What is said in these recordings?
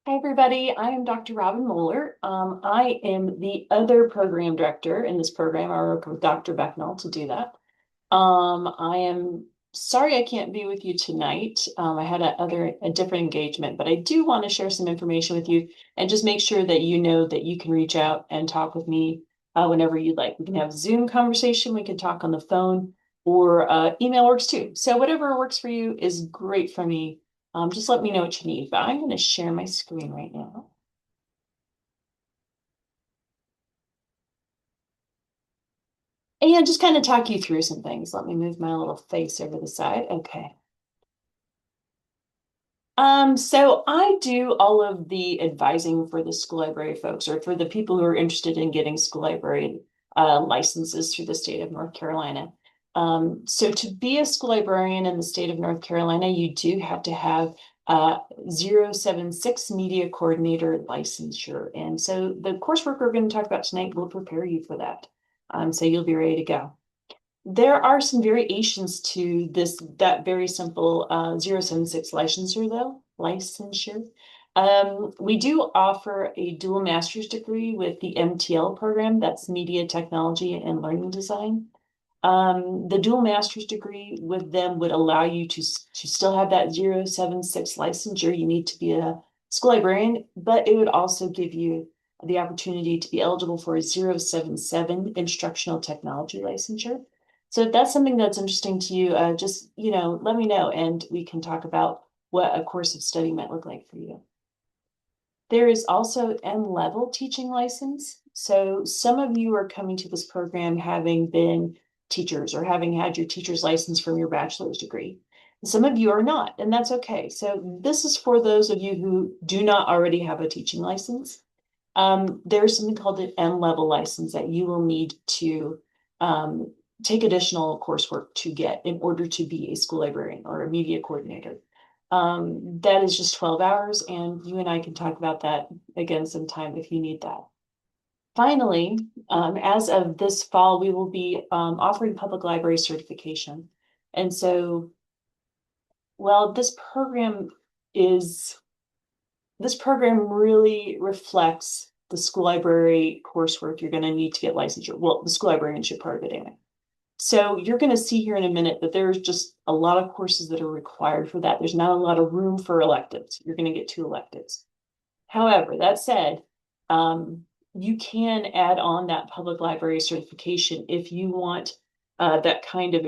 Hi, everybody. I am Dr. Robin Moeller. I am the other program director in this program. I work with Dr. Becknell to do that. I am sorry I can't be with you tonight. I had a different engagement, but I do want to share some information with you and just make sure that you know that you can reach out and talk with me whenever you'd like. We can have a Zoom conversation, we can talk on the phone, or email works too. So whatever works for you is great for me. Just let me know what you need. But I'm going to share my screen right now. And just kind of talk you through some things. Let me move my little face over the side. Okay. So I do all of the advising for the school library folks, or for the people who are interested in getting school library licenses through the state of North Carolina. So to be a school librarian in the state of North Carolina, you do have to have 076 media coordinator licensure. And so the coursework we're going to talk about tonight will prepare you for that. So you'll be ready to go. There are some variations to that very simple 076 licensure. We do offer a dual master's degree with the MTL program, that's Media Technology and Learning Design. The dual master's degree with them would allow you to still have that 076 licensure. You need to be a school librarian, but it would also give you the opportunity to be eligible for a 077 instructional technology licensure. So if that's something that's interesting to you, just, let me know and we can talk about what a course of study might look like for you. There is also M-level teaching license. So some of you are coming to this program having been teachers or having had your teacher's license from your bachelor's degree. Some of you are not, and that's okay. So this is for those of you who do not already have a teaching license. There's something called an M-level license that you will need to take additional coursework to get in order to be a school librarian or a media coordinator. That is just 12 hours, and you and I can talk about that again sometime if you need that. Finally, as of this fall, we will be offering public library certification. And so, well, this program really reflects the school library coursework you're going to need to get licensure. Well, the school librarianship part of it anyway. So you're going to see here in a minute that there's just a lot of courses that are required for that. There's not a lot of room for electives. You're going to get 2 electives. However, that said, you can add on that public library certification if you want that kind of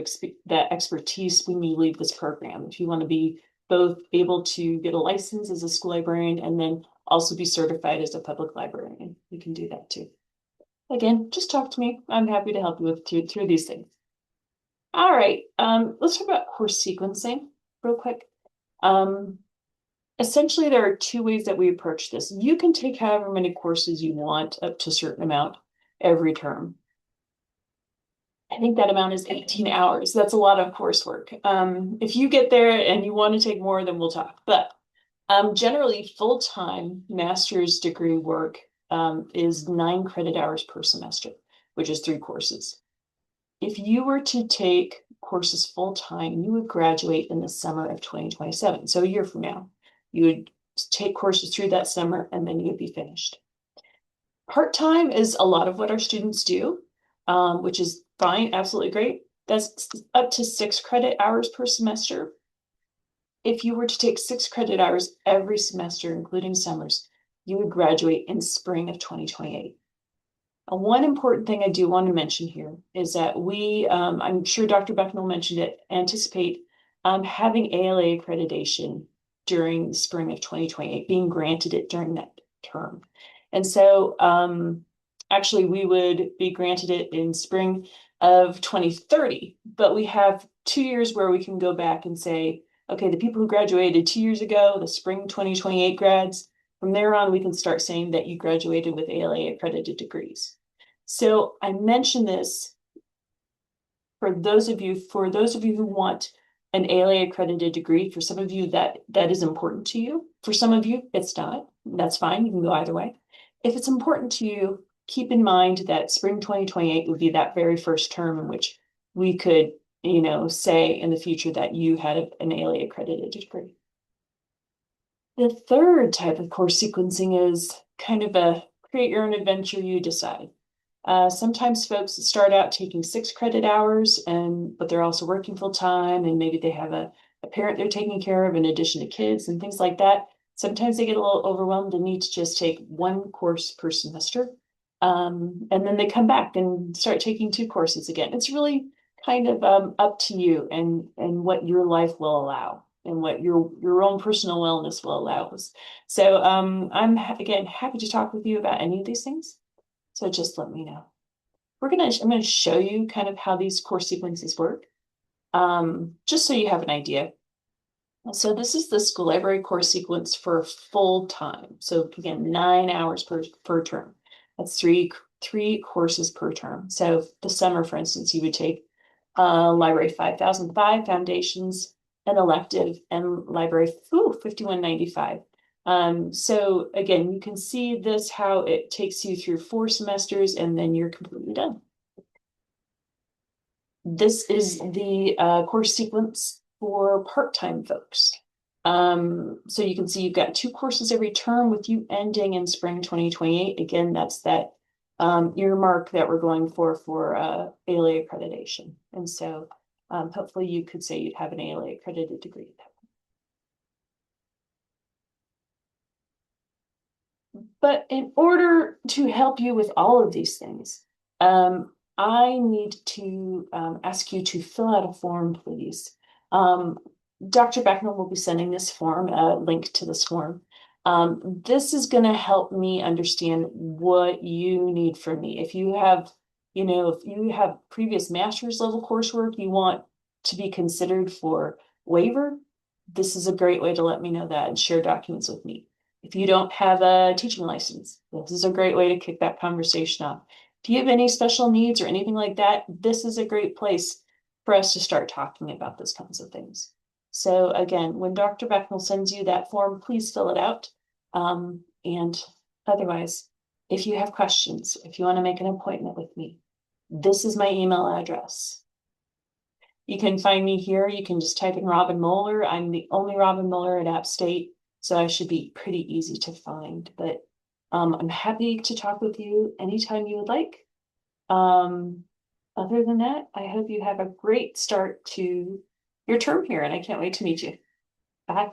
that expertise when you leave this program. If you want to be both able to get a license as a school librarian and then also be certified as a public librarian, you can do that too. Again, just talk to me. I'm happy to help you through these things. All right, let's talk about course sequencing real quick. Essentially, there are 2 ways that we approach this. You can take however many courses you want up to a certain amount every term. I think that amount is 18 hours. That's a lot of coursework. If you get there and you want to take more, then we'll talk. But generally, full-time master's degree work is 9 credit hours per semester, which is 3 courses. If you were to take courses full-time, you would graduate in the summer of 2027, so a year from now. You would take courses through that summer and then you would be finished. Part-time is a lot of what our students do, which is fine, absolutely great. That's up to 6 credit hours per semester. If you were to take 6 credit hours every semester, including summers, you would graduate in spring of 2028. One important thing I do want to mention here is that we, I'm sure Dr. Becknell mentioned it, anticipate having ALA accreditation during the spring of 2028, being granted it during that term. And so actually we would be granted it in spring of 2030, but we have 2 years where we can go back and say, okay, the people who graduated 2 years ago, the spring 2028 grads, from there on, we can start saying that you graduated with ALA accredited degrees. So I mention this for those of you who want an ALA accredited degree. For some of you that is important to you. For some of you, it's not. That's fine. You can go either way. If it's important to you, keep in mind that spring 2028 would be that very first term in which we could, say in the future that you had an ALA accredited degree. The third type of course sequencing is kind of a create your own adventure, you decide. Sometimes folks start out taking 6 credit hours but they're also working full time and maybe they have a parent they're taking care of in addition to kids and things like that. Sometimes they get a little overwhelmed and need to just take one course per semester. And then they come back and start taking 2 courses again. It's really kind of up to you and what your life will allow and what your own personal wellness will allow us. So again happy to talk with you about any of these things. So just let me know. I'm gonna show you kind of how these course sequences work, just so you have an idea. So this is the school library course sequence for full time. So again, 9 hours per term. That's three courses per term. So the summer, for instance, you would take Library 5005, Foundations, an elective, and Library 5195. So again, you can see this, how it takes you through 4 semesters and then you're completely done. This is the course sequence for part-time folks. So you can see you've got 2 courses every term with you ending in spring 2028. Again, that's that earmark that we're going for ALA accreditation. And so hopefully you could say you'd have an ALA accredited degree at that point. But in order to help you with all of these things, I need to ask you to fill out a form, please. Dr. Beckman will be sending this form, a link to this form. This is going to help me understand what you need from me. If you have, if you have previous master's level coursework you want to be considered for waiver, this is a great way to let me know that and share documents with me. If you don't have a teaching license, this is a great way to kick that conversation off. If you have any special needs or anything like that, this is a great place for us to start talking about those kinds of things. So again, when Dr. Becknell sends you that form, please fill it out. And otherwise, if you have questions, if you want to make an appointment with me, this is my email address. You can find me here. You can just type in Robin Moeller. I'm the only Robin Moeller at App State, so I should be pretty easy to find. But I'm happy to talk with you anytime you would like. Other than that, I hope you have a great start to your term here, and I can't wait to meet you. Bye.